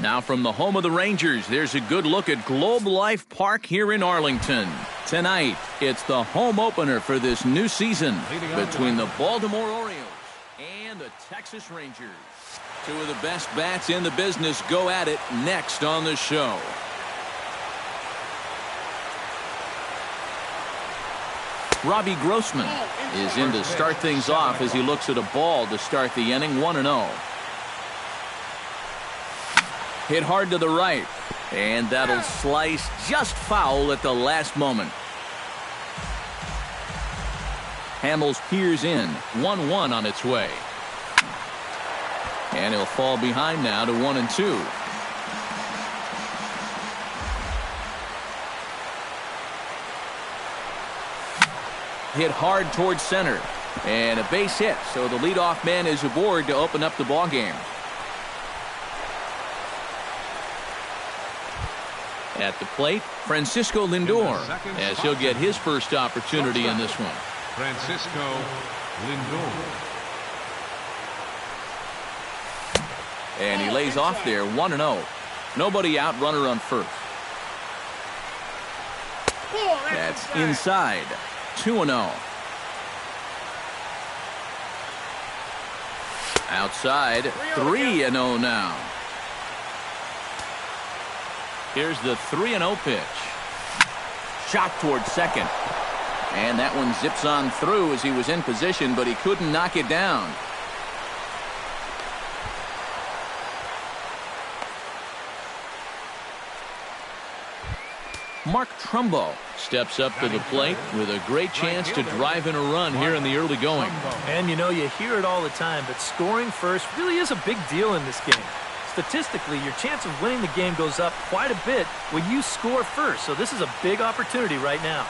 Now from the home of the Rangers, there's a good look at Globe Life Park here in Arlington. Tonight, it's the home opener for this new season between the Baltimore Orioles and the Texas Rangers. Two of the best bats in the business go at it next on the show. Robbie Grossman is in to start things off as he looks at a ball to start the inning 1-0. Hit hard to the right, and that'll slice just foul at the last moment. Hamels peers in, 1-1 on its way. And he'll fall behind now to 1-2. Hit hard towards center, and a base hit, so the leadoff man is aboard to open up the ballgame. At the plate, Francisco Lindor, as he'll get his first opportunity in this one. Francisco Lindor. And he lays off there, 1-0. Nobody out, runner on first. That's inside, 2-0. Outside, 3-0 now. Here's the 3-0 pitch. Shot towards second. And that one zips on through as he was in position, but he couldn't knock it down. Mark Trumbo steps up to the plate with a great chance to drive in a run here in the early going. And you know, you hear it all the time, but scoring first really is a big deal in this game. Statistically, your chance of winning the game goes up quite a bit when you score first. So this is a big opportunity right now.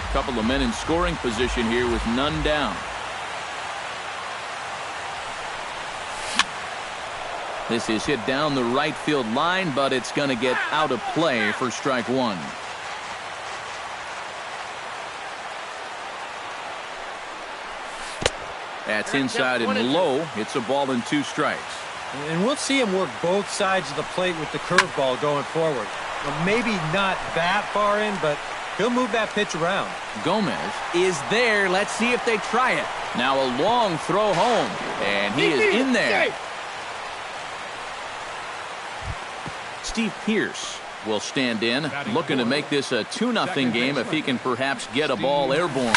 A couple of men in scoring position here with none down. This is hit down the right field line, but it's going to get out of play for strike one. That's inside and low. It's a ball and 2 strikes. And we'll see him work both sides of the plate with the curveball going forward. Well, maybe not that far in, but he'll move that pitch around. Gomez is there. Let's see if they try it. Now a long throw home, and he is in there. Steve Pearce will stand in, looking to make this a 2-0 game if he can perhaps get a ball airborne.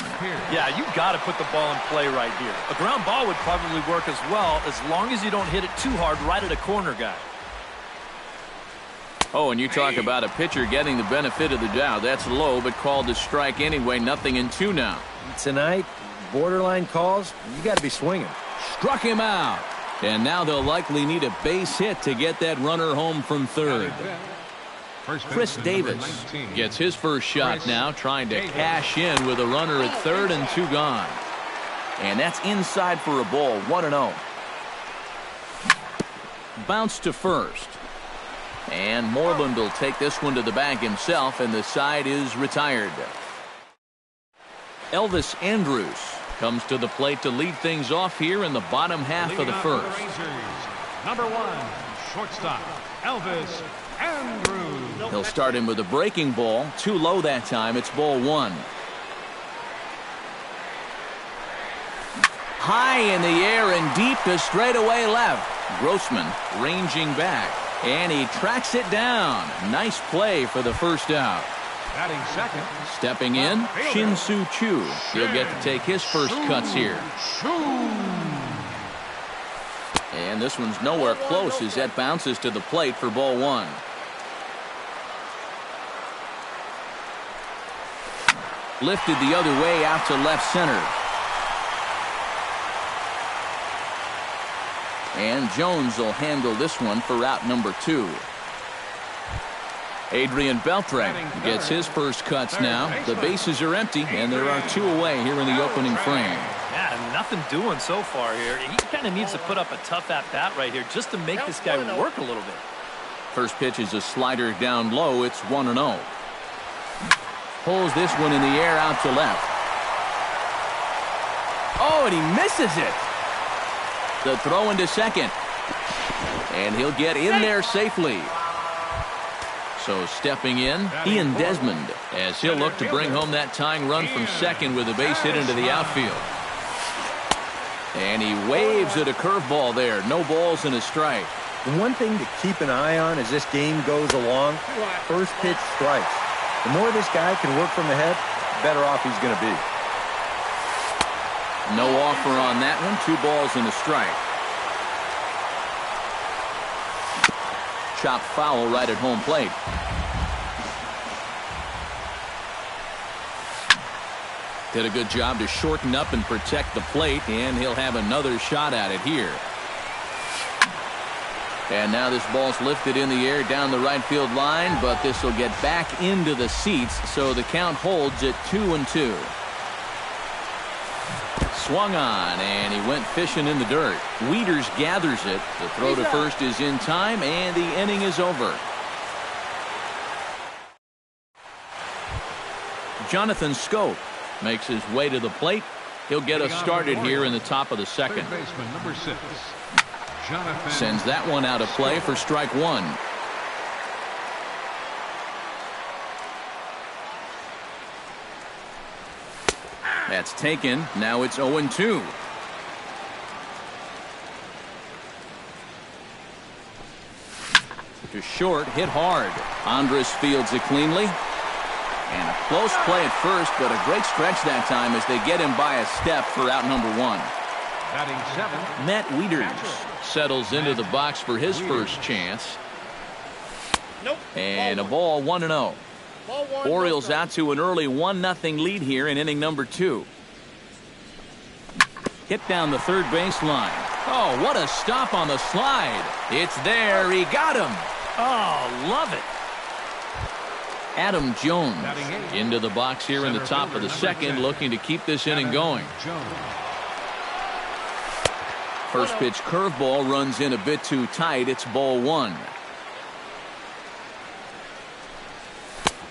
Yeah, you got to put the ball in play right here. A ground ball would probably work as well, as long as you don't hit it too hard right at a corner guy. Oh, and you talk about a pitcher getting the benefit of the doubt. That's low, but called to strike anyway. 0-2 now. Tonight, borderline calls, you got to be swinging. Struck him out. And now they'll likely need a base hit to get that runner home from third. Chris Davis gets his first shot now, trying to cash in with a runner at third and 2 gone. And that's inside for a ball, 1-0. Bounce to first. And Moreland will take this one to the bag himself, and the side is retired. Elvis Andrews comes to the plate to lead things off here in the bottom half of the first. Number 1, shortstop, Elvis Andrews. He'll start him with a breaking ball. Too low that time. It's ball 1. High in the air and deep to straightaway left. Grossman ranging back, and he tracks it down. Nice play for the first out. Batting second. Stepping in, Shin-Soo Choo. He'll get to take his first cuts here. And this one's nowhere close as that bounces to the plate for ball 1. Lifted the other way out to left center. And Jones will handle this one for out number 2. Adrian Beltre gets his first cuts now. The bases are empty, and there are 2 away here in the opening frame. Yeah, nothing doing so far here. He kind of needs to put up a tough at-bat right here just to make this guy work a little bit. First pitch is a slider down low. It's 1-0. Pulls this one in the air out to left. Oh, and he misses it. The throw into second. And he'll get in there safely. So stepping in, Ian Desmond, as he'll look to bring home that tying run from second with a base hit into the outfield. And he waves at a curveball there. No balls and a strike. The one thing to keep an eye on as this game goes along, first pitch strikes. The more this guy can work from the head, the better off he's going to be. No offer on that one. 2 balls and a strike. Chop foul right at home plate. Did a good job to shorten up and protect the plate, and he'll have another shot at it here. And now this ball's lifted in the air down the right field line, but this will get back into the seats, so the count holds at 2-2. Swung on, and he went fishing in the dirt. Wieters gathers it. The throw to first is in time, and the inning is over. Jonathan Scope makes his way to the plate. He'll get us started here in the top of the second. Third baseman, number 6, Jonathan. Sends that one out of play for strike 1. That's taken. Now it's 0-2. To short, hit hard. Andrus fields it cleanly. And a close play at first, but a great stretch that time as they get him by a step for out number 1. Batting 7. Matt Wieters settles into the box for his first chance. And a ball 1-0. Orioles out to an early 1-0 lead here in inning number 2. Hit down the third baseline. Oh, what a stop on the slide. It's there. He got him. Oh, love it. Adam Jones into the box here in the top of the second, looking to keep this inning going. First pitch curveball runs in a bit too tight. It's ball 1.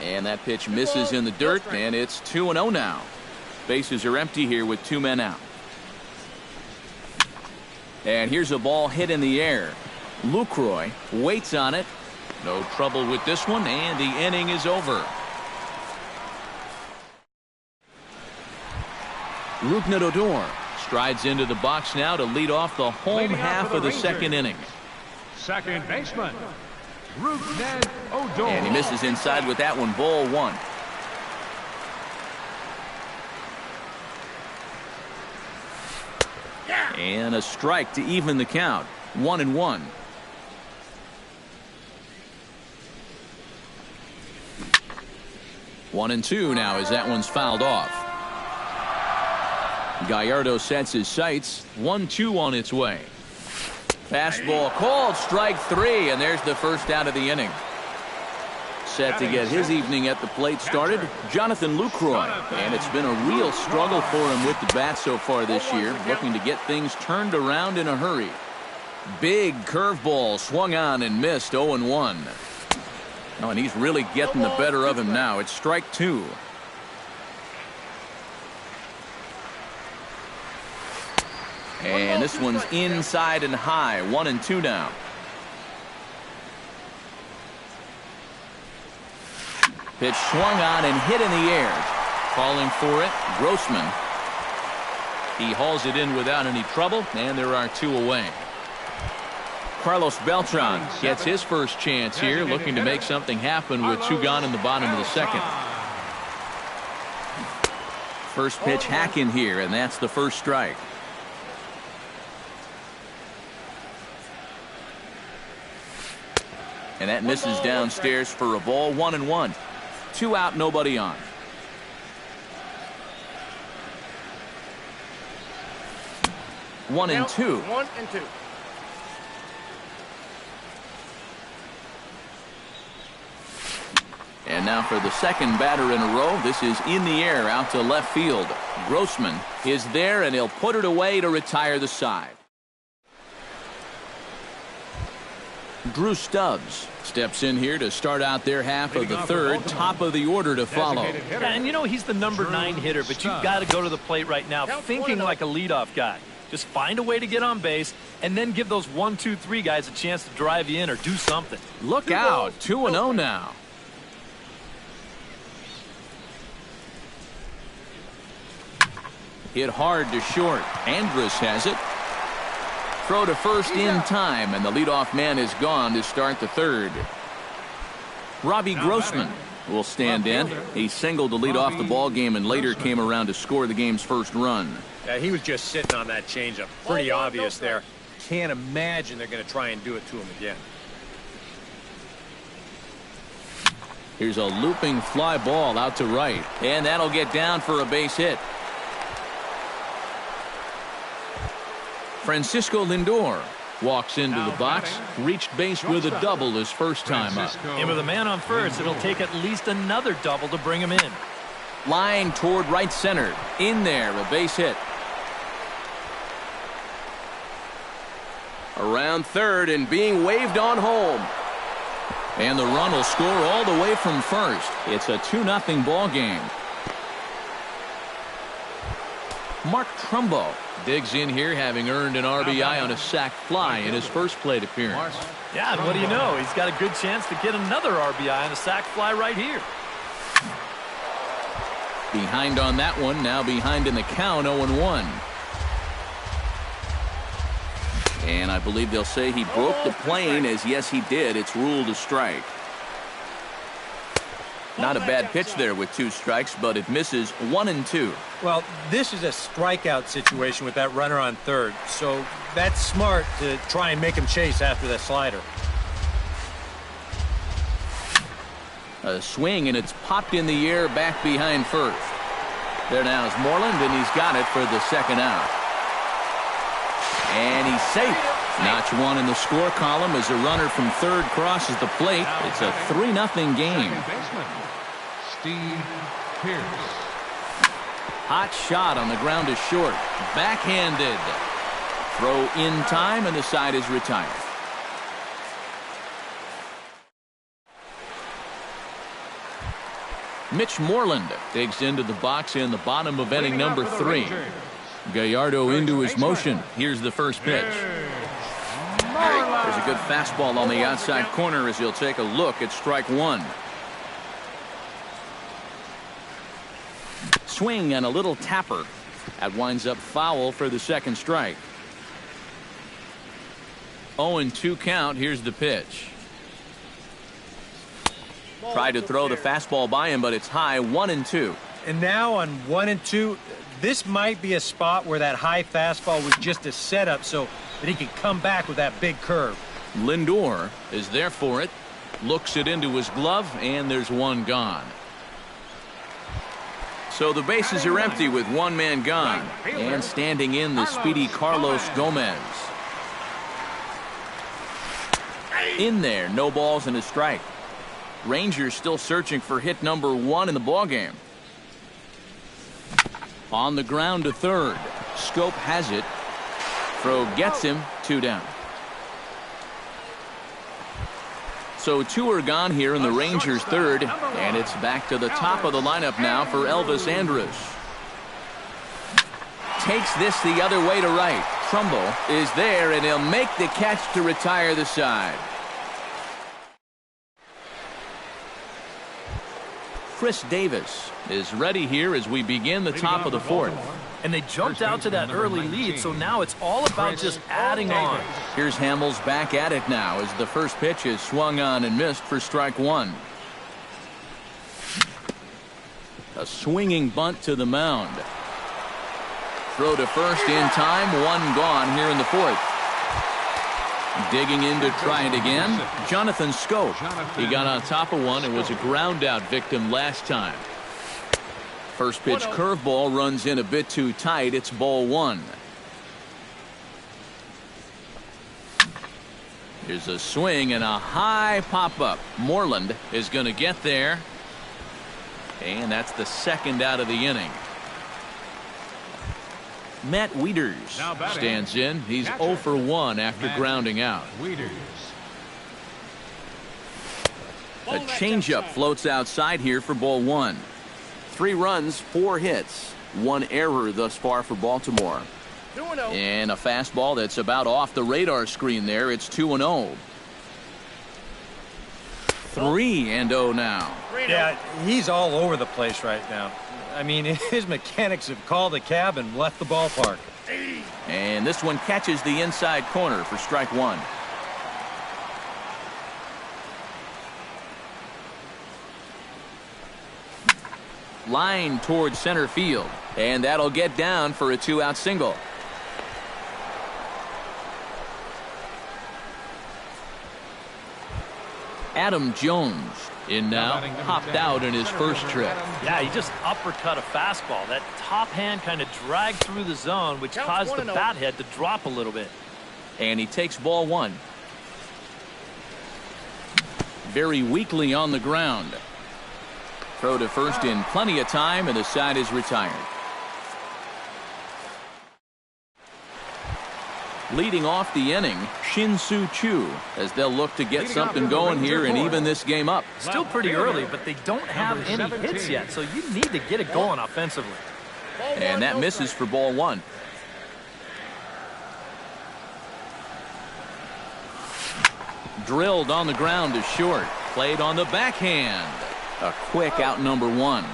And that pitch misses in the dirt, and it's 2-0 now. Bases are empty here with 2 men out. And here's a ball hit in the air. Lucroy waits on it. No trouble with this one, and the inning is over. Rougned Odor strides into the box now to lead off the home half of the second inning. Second baseman, Rougned Odor. And he misses inside with that one, ball 1. And a strike to even the count. 1-1. One and two now as that one's fouled off. Gallardo sets his sights. 1-2 on its way. Fastball called, strike 3, and there's the first out of the inning. Set to get his evening at the plate started, Jonathan Lucroy, and it's been a real struggle for him with the bat so far this year, looking to get things turned around in a hurry. Big curveball swung on and missed. 0-1. Oh, and he's really getting the better of him now. It's strike 2. And this one's inside and high. 1-2 now. Pitch swung on and hit in the air. Calling for it, Grossman. He hauls it in without any trouble, and there are 2 away. Carlos Beltran gets his first chance here, looking to make something happen with 2 gone in the bottom of the second. First pitch hack in here, and that's the first strike. And that misses downstairs for a ball. 1-1. 2 out, nobody on. One and two. And now for the second batter in a row. This is in the air out to left field. Grossman is there, and he'll put it away to retire the side. Drew Stubbs steps in here to start out their half of the third. Top of the order to follow. And you know he's the number 9 hitter, but you've got to go to the plate right now thinking like a leadoff guy. Just find a way to get on base and then give those 1, 2, 3 guys a chance to drive you in or do something. Look out. 2-0 now. Hit hard to short. Andrus has it. Throw to first in time, and the leadoff man is gone to start the third. Robbie Grossman will stand in. He singled to lead off the ball game and later came around to score the game's first run. Yeah, he was just sitting on that changeup. Pretty obvious there. Can't imagine they're going to try and do it to him again. Here's a looping fly ball out to right, and that'll get down for a base hit. Francisco Lindor walks into the box, reached base with a double his first time up. And with a man on first, it'll take at least another double to bring him in. Line toward right center. In there, a base hit. Around third and being waved on home. And the run will score all the way from first. It's a 2-0 ball game. Mark Trumbo digs in here, having earned an RBI on a sac fly in his first plate appearance. Yeah, and what do you know? He's got a good chance to get another RBI on a sac fly right here. Behind on that one, now behind in the count, 0-1. And I believe they'll say he broke the plane, as yes he did. It's ruled a strike. Not a bad pitch there with 2 strikes, but it misses. 1-2. Well, this is a strikeout situation with that runner on third, so that's smart to try and make him chase after that slider. A swing, and it's popped in the air back behind first. There now is Moreland, and he's got it for the second out. And he's safe. Notch 1 in the score column as a runner from third crosses the plate. It's a 3-0 game. Steve Pierce. Hot shot on the ground to short. Backhanded. Throw in time, and the side is retired. Mitch Moreland digs into the box in the bottom of inning number 3. Gallardo into his motion. Here's the first pitch. There's a good fastball on the outside corner as he'll take a look at strike 1. Swing and a little tapper. That winds up foul for the second strike. 0-2 count. Here's the pitch. Tried to throw the fastball by him, but it's high. 1-2. And now on 1-2, this might be a spot where that high fastball was just a setup so that he can come back with that big curve. Lindor is there for it. Looks it into his glove, and there's one gone. So the bases are empty with one man gone. And standing in, the speedy Carlos Gomez. In there, no balls and a strike. Rangers still searching for hit number 1 in the ballgame. On the ground to third. Scope has it. Throw gets him. 2 down. So 2 are gone here in the Rangers' third, and it's back to the top of the lineup now for Elvis Andrus. Takes this the other way to right. Trumbull is there, and he'll make the catch to retire the side. Chris Davis is ready here as we begin the top of the fourth. And they jumped out to that early lead, so now it's all about just adding on. Here's Hamels back at it now as the first pitch is swung on and missed for strike 1. A swinging bunt to the mound. Throw to first in time, 1 gone here in the fourth. Digging in to try it again, Jonathan Scope. He got on top of one and was a ground out victim last time. First pitch curveball runs in a bit too tight. It's ball 1. Here's a swing and a high pop-up. Moreland is going to get there. And that's the second out of the inning. Matt Wieters stands in. He's 0 for 1 after grounding out. A changeup floats outside here for ball 1. 3 runs, 4 hits, 1 error thus far for Baltimore. And a fastball that's about off the radar screen there. It's 2-0. 3-0 now. Yeah, he's all over the place right now. I mean, his mechanics have called a cab and left the ballpark. And this one catches the inside corner for strike 1. Line towards center field, and that'll get down for a 2-out single. Adam Jones in now, hopped out in his first trip. Yeah, he just uppercut a fastball. That top hand kind of dragged through the zone, which caused the bat head to drop a little bit. And he takes ball 1. Very weakly on the ground. Throw to first in plenty of time, and the side is retired. Leading off the inning, Shin-Soo Choo, as they'll look to get something going here and even this game up. Still pretty early, but they don't have any hits yet, so you need to get it going offensively. And that misses for ball 1. Drilled on the ground to short. Played on the backhand. A quick out number 1.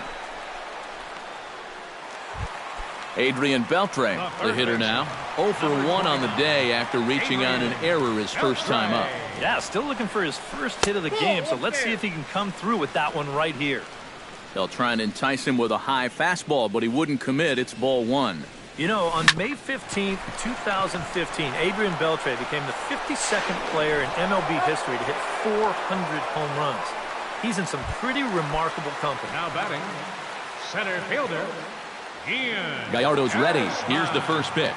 Adrian Beltre, the hitter now. 0 for 1 on the day after reaching on an error his first time up. Yeah, still looking for his first hit of the game, so let's see if he can come through with that one right here. They'll try and entice him with a high fastball, but he wouldn't commit. It's ball 1. You know, on May 15th, 2015, Adrian Beltre became the 52nd player in MLB history to hit 400 home runs. He's in some pretty remarkable company. Now batting, center fielder, Ian. Gallardo's ready. Here's the first pitch.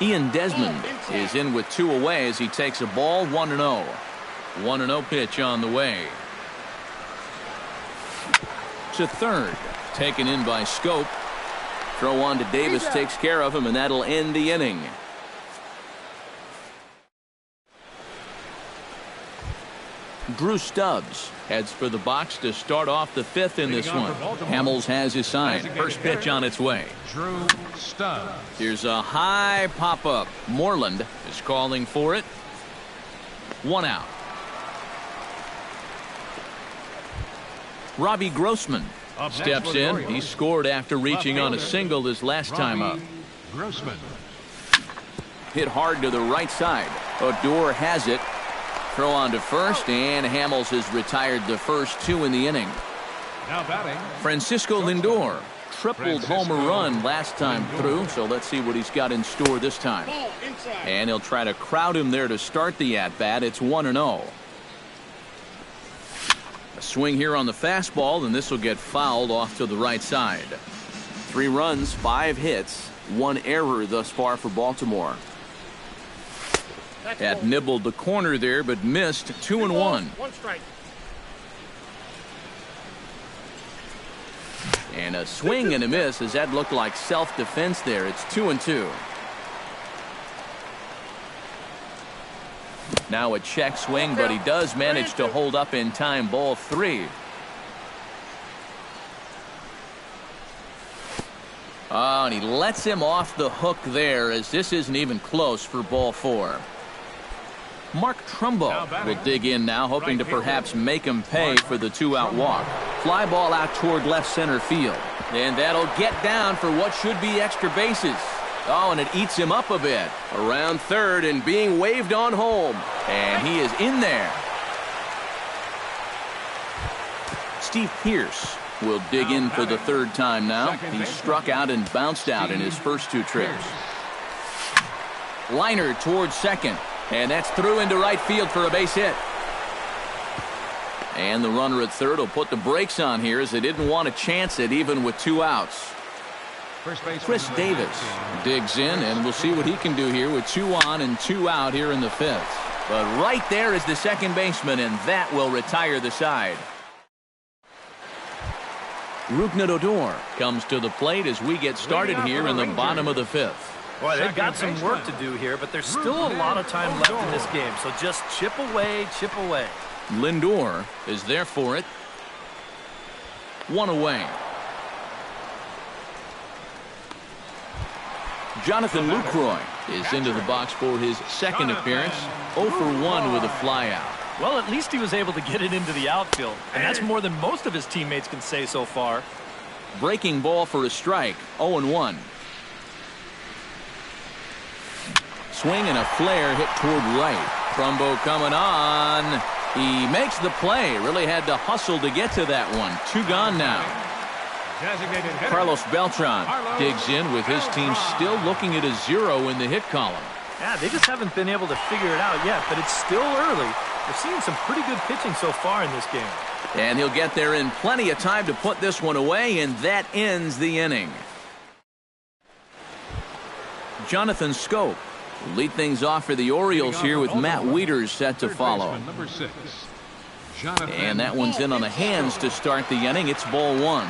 Ian Desmond is in with 2 away as he takes a ball 1-0. 1-0 pitch on the way. To third. Taken in by Scope. Throw on to Davis takes care of him, and that'll end the inning. Drew Stubbs heads for the box to start off the 5th in this one. Hamels has his sign. First pitch on its way. Drew Stubbs. Here's a high pop-up. Moreland is calling for it. 1 out. Robbie Grossman steps in. He scored after reaching on a single his last time up. Grossman. Hit hard to the right side. Odor has it. Throw on to first, and Hamels has retired the first 2 in the inning. Now batting, Francisco Lindor tripled homer run last time through, so let's see what he's got in store this time. And he'll try to crowd him there to start the at-bat. It's 1-0. A swing here on the fastball, and this will get fouled off to the right side. 3 runs, 5 hits, 1 error thus far for Baltimore. Had nibbled the corner there, but missed. 2-1. 1 strike. And a swing and a miss as that looked like self-defense there. It's 2-2. Now a check swing, but he does manage to hold up in time. Ball 3. Oh, and he lets him off the hook there, as this isn't even close for ball 4. Mark Trumbo will dig in now, hoping to perhaps make him pay for the 2-out walk. Fly ball out toward left center field. And that'll get down for what should be extra bases. Oh, and it eats him up a bit. Around third and being waved on home. And he is in there. Steve Pearce will dig in for the 3rd time now. He struck out and bounced out in his first 2 trips. Liner towards second. And that's through into right field for a base hit. And the runner at third will put the brakes on here, as they didn't want to chance it even with 2 outs. Chris Davis digs in, and we'll see what he can do here with 2 on and 2 out here in the 5th. But right there is the second baseman, and that will retire the side. Rougned Odor comes to the plate as we get started here in the bottom of the 5th. Boy, they've got some work to do here, but there's still a lot of time left in this game, so just chip away, chip away. Lindor is there for it. 1 away. Jonathan Lucroy is into the box for his 2nd appearance. 0 for 1 with a flyout. Well, at least he was able to get it into the outfield, and that's more than most of his teammates can say so far. Breaking ball for a strike. 0-1. Swing and a flare hit toward right. Trumbo coming on. He makes the play. Really had to hustle to get to that one. 2 gone now. Carlos Beltran digs in with his team still looking at a 0 in the hit column. Yeah, they just haven't been able to figure it out yet, but it's still early. We're seeing some pretty good pitching so far in this game. And he'll get there in plenty of time to put this one away, and that ends the inning. Jonathan Schoop will lead things off for the Orioles here with Matt Wieters set to follow. And that one's in on the hands to start the inning. It's ball 1.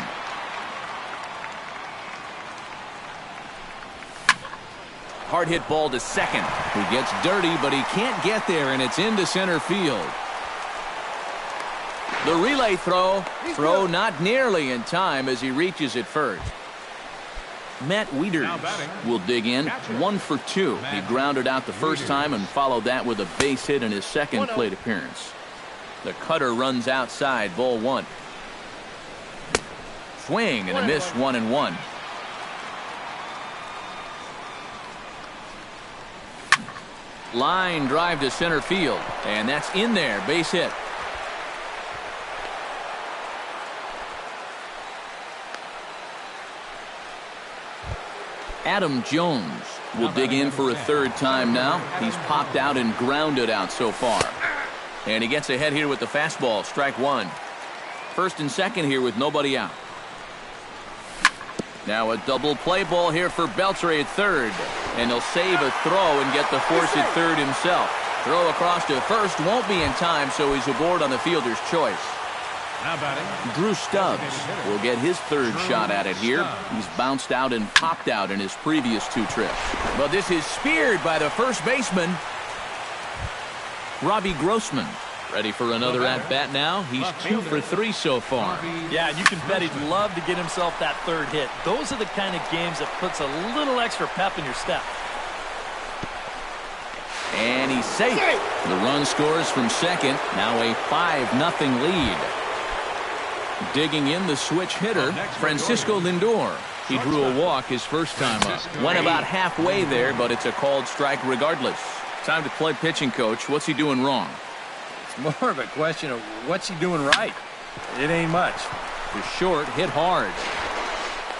Hard hit ball to second. He gets dirty, but he can't get there, and it's into center field. The relay throw not nearly in time as he reaches it first. Matt Wieters will dig in. 1 for 2. He grounded out the first time and followed that with a base hit in his 2nd plate appearance. The cutter runs outside. Ball 1. Swing and a miss. 1-1. Line drive to center field, and that's in there. Base hit. Adam Jones will dig in for a 3rd time now. He's popped out and grounded out so far. And he gets ahead here with the fastball. Strike 1. 1st and 2nd here with nobody out. Now a double play ball here for Beltre at 3rd. And he'll save a throw and get the force at 3rd himself. Throw across to 1st won't be in time, so he's aboard on the fielder's choice. Drew Stubbs will get his 3rd shot at it here. He's bounced out and popped out in his previous 2 trips. But this is speared by the first baseman, Robbie Grossman. Ready for another at-bat now. He's 2 for 3 so far. Yeah, and you can bet he'd love to get himself that 3rd hit. Those are the kind of games that puts a little extra pep in your step. And he's safe. The run scores from second. Now a 5-0 lead. Digging in the switch hitter, Francisco Lindor. He drew a walk his first time up. Went about halfway there, but it's a called strike regardless. Time to play pitching coach. What's he doing wrong? It's more of a question of what's he doing right. It ain't much. The short hit hard.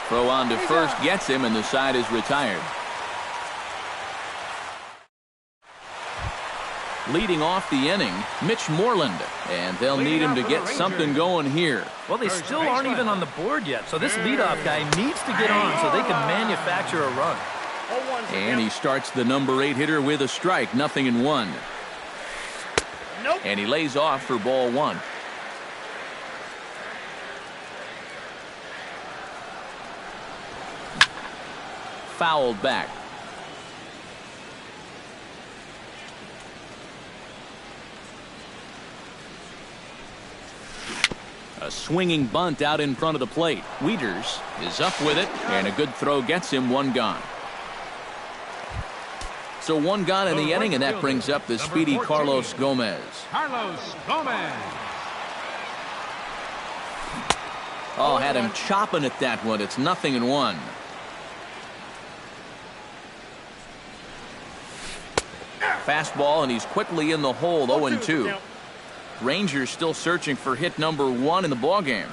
Throw on to first gets him, and the side is retired. Leading off the inning, Mitch Moreland, and they'll need him to get something going here. Well, they still aren't even on the board yet, so this leadoff guy needs to get on so they can manufacture a run. And he starts the number 8 hitter with a strike, 0-1. And he lays off for ball 1. Fouled back. swinging bunt out in front of the plate. Wieters is up with it, and a good throw gets him one gone. So one gone in the inning, and that brings up the speedy Carlos Gomez. Carlos Gomez. Oh, had him chopping at that one. It's 0-1. Fastball, and he's quickly in the hole, 0-2. Rangers still searching for hit number 1 in the ballgame.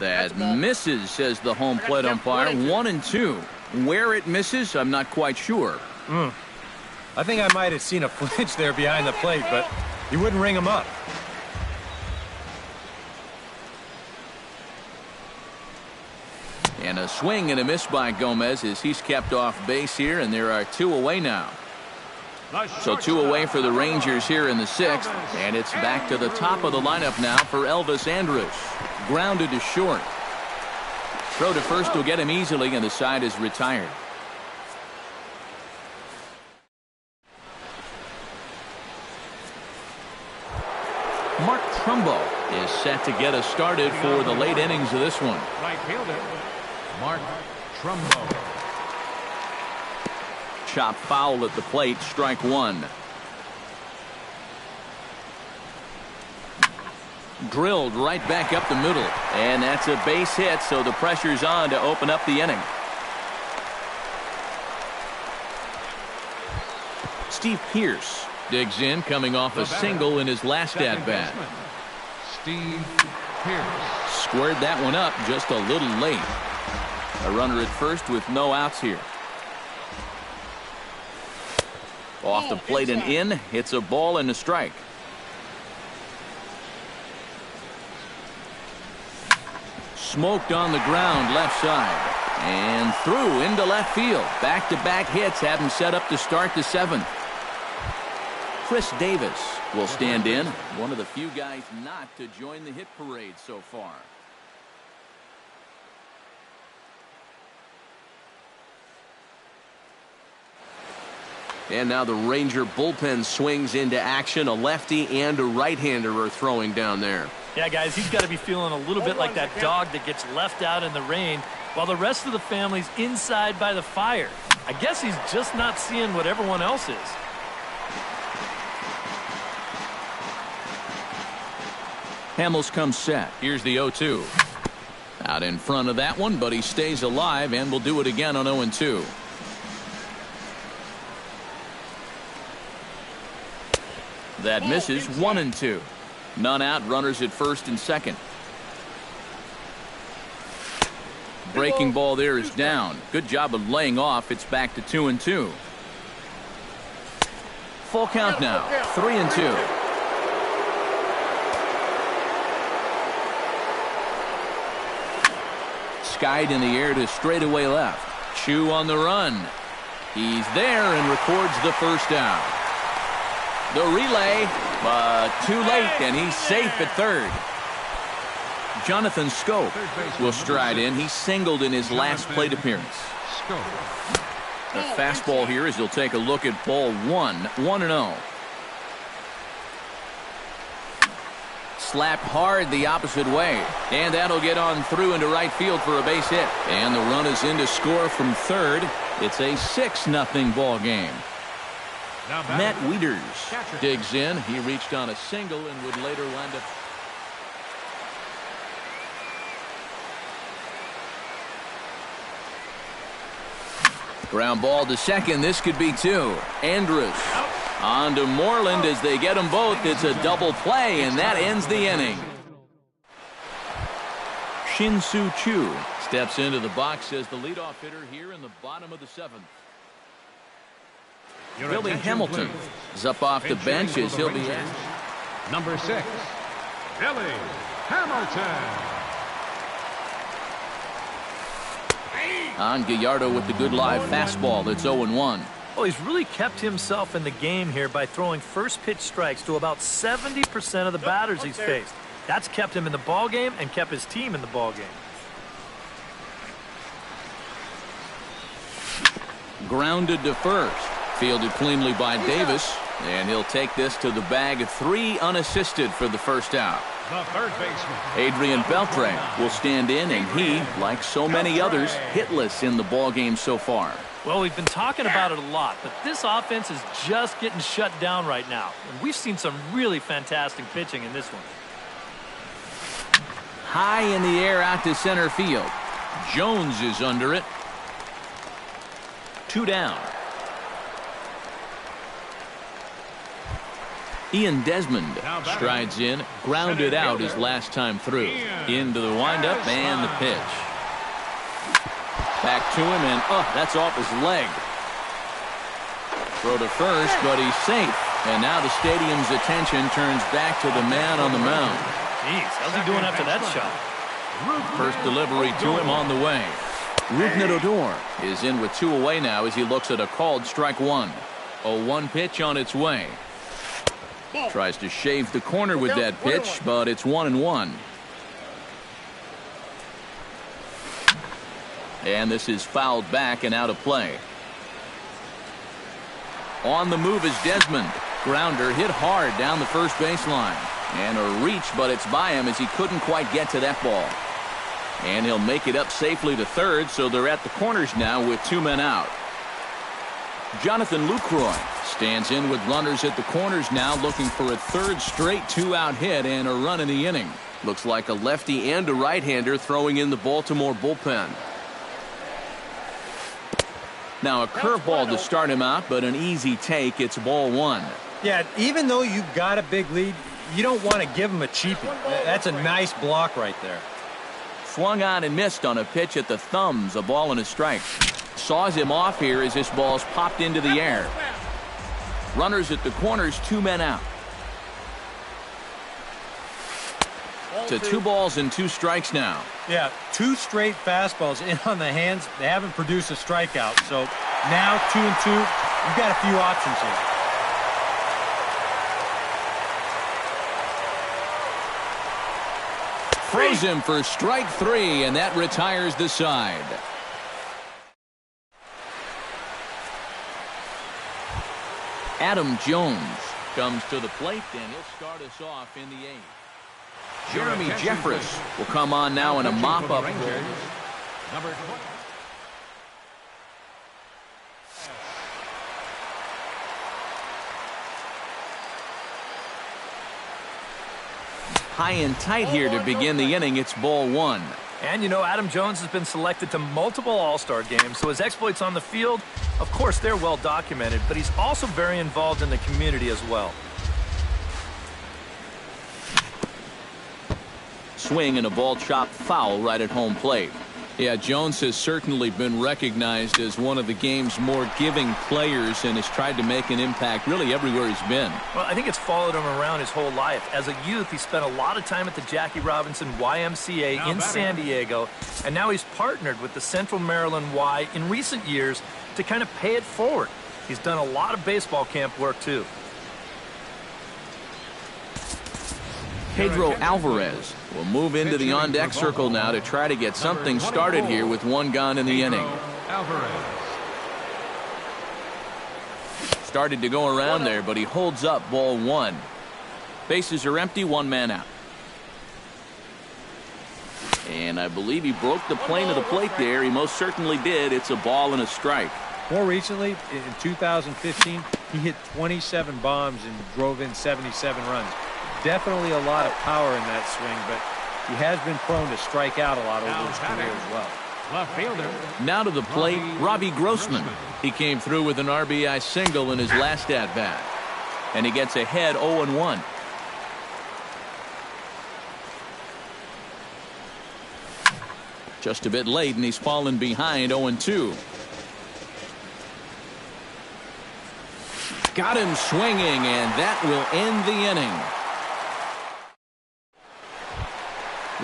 That misses, says the home plate umpire. 1-2. Where it misses, I'm not quite sure. I think I might have seen a flinch there behind the plate, but he wouldn't ring him up. And a swing and a miss by Gomez as he's kept off base here, and there are 2 away now. So 2 away for the Rangers here in the 6th, and it's back to the top of the lineup now for Elvis Andrus. Grounded to short. Throw to first will get him easily, and the side is retired. Mark Trumbo is set to get us started for the late innings of this one. Right fielder, Mark Trumbo. Chop foul at the plate, strike 1. Drilled right back up the middle, and that's a base hit, so the pressure's on to open up the inning. Steve Pearce digs in, coming off a single in his last at-bat. Steve Pearce. Squared that one up just a little late. A runner at first with no outs here. Off the plate and in. It's a ball and a strike. Smoked on the ground left side. And through into left field. Back-to-back hits have him set up to start the 7th. Chris Davis will stand in. One of the few guys not to join the hit parade so far. And now the Ranger bullpen swings into action. A lefty and a right-hander are throwing down there. Yeah, guys, he's got to be feeling a little bit like that dog that gets left out in the rain while the rest of the family's inside by the fire. I guess he's just not seeing what everyone else is. Hamels comes set. Here's the 0-2. Out in front of that one, but he stays alive and will do it again on 0-2. That misses. 1-2. None out. Runners at first and second. Breaking ball there is down. Good job of laying off. It's back to 2-2. Full count now. 3-2. Skied in the air to straightaway left. Chu on the run. He's there and records the first down. The relay, but too late, and he's safe at third. Jonathan Scope will stride in. He singled in his last plate appearance. The fastball here as he'll take a look at ball 1. 1-0. Slapped hard the opposite way, and that'll get on through into right field for a base hit. And the run is in to score from third. It's a 6-0 ball game. Matt Wieters digs in. He reached on a single and would later wind up. Ground ball to second. This could be 2. Andrus on to Moreland as they get them both. It's a double play, and that ends the inning. Shin-Soo Choo steps into the box as the leadoff hitter here in the bottom of the 7th. Billy Hamilton is up off the bench as he'll be asked. Number 6, Billy Hamilton. On Gallardo with the good live fastball. That's 0-1. Oh, he's really kept himself in the game here by throwing first pitch strikes to about 70% of the batters he's faced. That's kept him in the ball game and kept his team in the ball game. Grounded to first. Fielded cleanly by Davis, and he'll take this to the bag. 3 unassisted for the first out. The third baseman. Adrian Beltre will stand in, and he, like so many others, hitless in the ballgame so far. Well, we've been talking about it a lot, but this offense is just getting shut down right now. And we've seen some really fantastic pitching in this one. High in the air out to center field. Jones is under it. 2 down. Ian Desmond strides in, grounded out his last time through. Into the windup and the pitch. Back to him, and that's off his leg. Throw to first, but he's safe. And now the stadium's attention turns back to the man on the mound. Jeez, how's he doing after that shot? First delivery to him on the way. Rougned Odor is in with 2 away now as he looks at a called strike 1. A 1 pitch on its way. Tries to shave the corner with that pitch, but it's 1-1. And this is fouled back and out of play. On the move is Desmond. Grounder hit hard down the first baseline. And a reach, but it's by him as he couldn't quite get to that ball. And he'll make it up safely to third, so they're at the corners now with 2 men out. Jonathan Lucroy stands in with runners at the corners now, looking for a 3rd straight 2-out hit and a run in the inning. Looks like a lefty and a right-hander throwing in the Baltimore bullpen. Now a curveball to start him out, but an easy take. It's ball 1. Yeah, even though you've got a big lead, you don't want to give him a cheapie. That's a nice block right there. Swung on and missed on a pitch at the thumbs. A ball and a strike. Saws him off here as this ball's popped into the air. Runners at the corners, 2 men out. To 2 balls and 2 strikes now. Yeah, 2 straight fastballs in on the hands. They haven't produced a strikeout. So now 2-2. You've got a few options here. Throws him for strike 3, and that retires the side. Adam Jones comes to the plate, and he'll start us off in the 8th. Jeremy Jeffress will come on now in a mop-up role. Number 20. High and tight here to begin the inning. It's ball 1. And, you know, Adam Jones has been selected to multiple All-Star games, so his exploits on the field, of course, they're well documented, but he's also very involved in the community as well. Swing and a ball chopped foul right at home plate. Yeah, Jones has certainly been recognized as one of the game's more giving players and has tried to make an impact really everywhere he's been. Well, I think it's followed him around his whole life. As a youth, he spent a lot of time at the Jackie Robinson YMCA in San Diego, and now he's partnered with the Central Maryland Y in recent years to kind of pay it forward. He's done a lot of baseball camp work, too. Pedro Alvarez will move into the on-deck circle now to try to get something started here with 1 gone in the inning. Started to go around there, but he holds up ball 1. Bases are empty, 1 man out. And I believe he broke the plane of the plate there. He most certainly did. It's a ball and a strike. More recently, in 2015, he hit 27 bombs and drove in 77 runs. Definitely a lot of power in that swing, but he has been prone to strike out a lot over his career as well. Left fielder. Now to the plate, Robbie Grossman. He came through with an RBI single in his last at-bat. And he gets ahead 0-1. Just a bit late, and he's fallen behind 0-2. Got him swinging, and that will end the inning.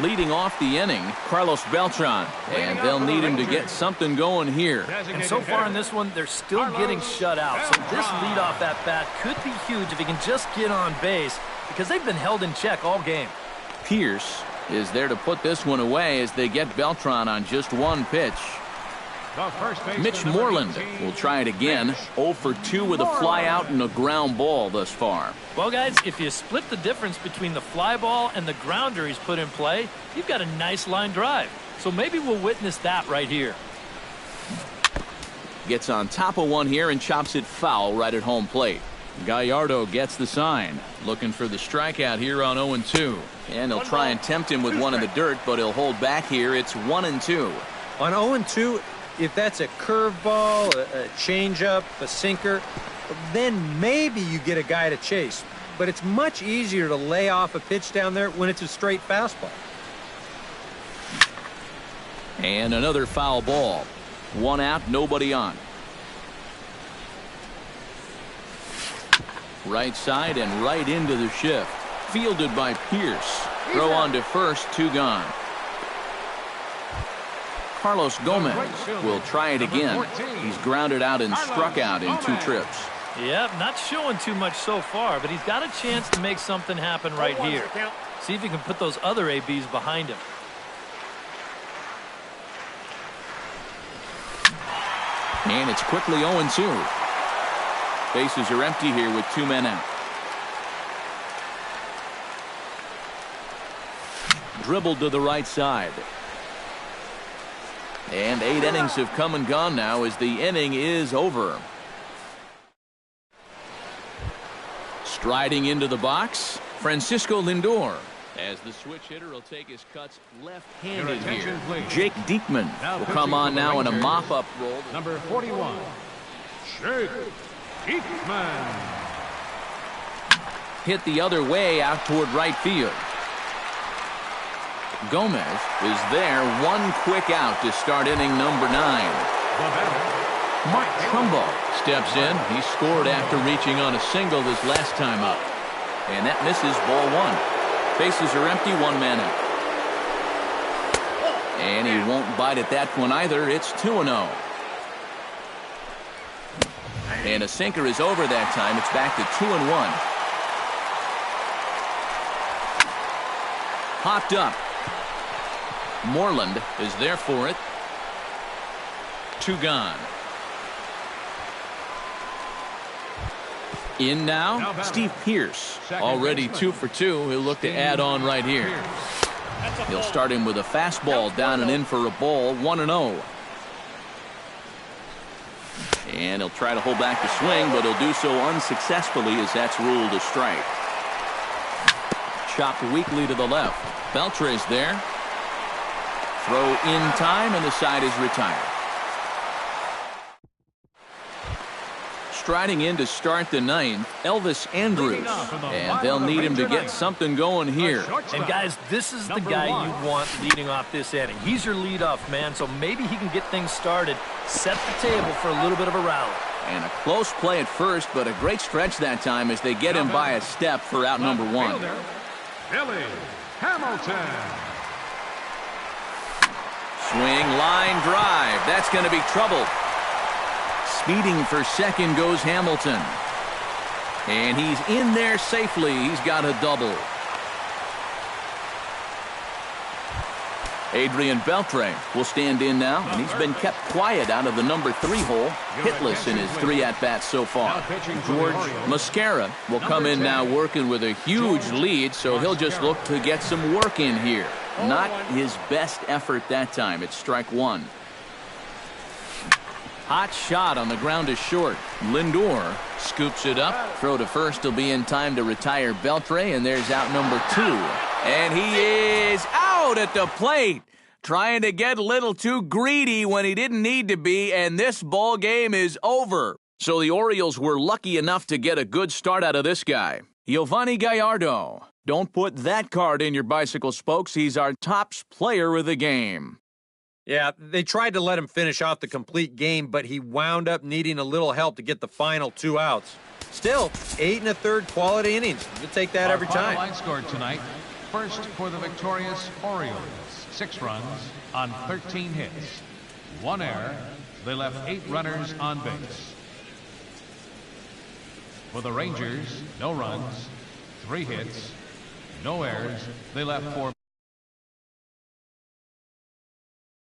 Leading off the inning, Carlos Beltran, and they'll need him to get something going here. And so far in this one, they're still getting shut out. So this leadoff at bat could be huge if he can just get on base, because they've been held in check all game. Pierce is there to put this one away as they get Beltran on just 1 pitch. The first baseman, Mitch number Moreland 18, will try it again. 0 for 2 with a fly out and a ground ball thus far. Well, guys, if you split the difference between the fly ball and the grounder he's put in play, you've got a nice line drive. So maybe we'll witness that right here. Gets on top of one here and chops it foul right at home plate. Gallardo gets the sign. Looking for the strikeout here on 0-2. And he'll try and tempt him with one in the dirt, but he'll hold back here. It's 1-2. On 0-2, if that's a curveball, a changeup, a sinker, then maybe you get a guy to chase. But it's much easier to lay off a pitch down there when it's a straight fastball. And another foul ball. 1 out, nobody on. Right side and right into the shift. Fielded by Pierce. Throw on to first, 2 gone. Carlos Gomez will try it again. He's grounded out and struck out in 2 trips. Yep, not showing too much so far, but he's got a chance to make something happen right here. See if he can put those other ABs behind him. And it's quickly 0-2. Bases are empty here with 2 men out. Dribbled to the right side. And 8 innings have come and gone now as the inning is over. Striding into the box, Francisco Lindor. As the switch hitter will take his cuts left-handed here. Jake Diekman will come on now in a mop-up role. Number 41, Jake Diekman. Hit the other way out toward right field. Gomez is there, 1 quick out to start inning number 9. Mark Trumbo steps in. He scored after reaching on a single this last time up. And that misses, ball 1. Bases are empty, 1 man out. And he won't bite at that one either. It's 2-0. And a sinker is over that time. It's back to 2-1. Popped up. Moreland is there for it. 2 gone. In now, Steve Pierce. Already 2 for 2. He'll look to add on right here. He'll start him with a fastball down and in for a ball, 1-0. And he'll try to hold back the swing, but he'll do so unsuccessfully as that's ruled a strike. Chopped weakly to the left. Beltre's there. Throw in time, and the side is retired. Striding in to start the 9th, Elvis Andrus. And they'll need him to get something going here. And guys, this is the guy you want leading off this inning. He's your leadoff man, so maybe he can get things started, set the table for a little bit of a rally. And a close play at first, but a great stretch that time as they get him by a step for out number 1. Billy Hamilton. Swing, line drive. That's going to be trouble. Speeding for second goes Hamilton. And he's in there safely. He's got a double. Adrian Beltre will stand in now, and he's been kept quiet out of the number 3 hole, hitless in his 3 at-bats so far. George Mascara will come in now working with a huge lead, so he'll just look to get some work in here. Not his best effort that time. It's strike 1. Hot shot on the ground is short. Lindor scoops it up. Throw to first will be in time to retire Beltre, and there's out number 2. And he is out at the plate. Trying to get a little too greedy when he didn't need to be, and this ball game is over. So the Orioles were lucky enough to get a good start out of this guy. Giovanni Gallardo. Don't put that card in your bicycle spokes. He's our top player of the game. Yeah, they tried to let him finish off the complete game, but he wound up needing a little help to get the final 2 outs. Still, 8 1/3 quality innings. You'll take that every time. Line scored tonight. First for the victorious Orioles. 6 runs on 13 hits. 1 error. They left 8 runners on base. For the Rangers, no runs, 3 hits, no errors. They left 4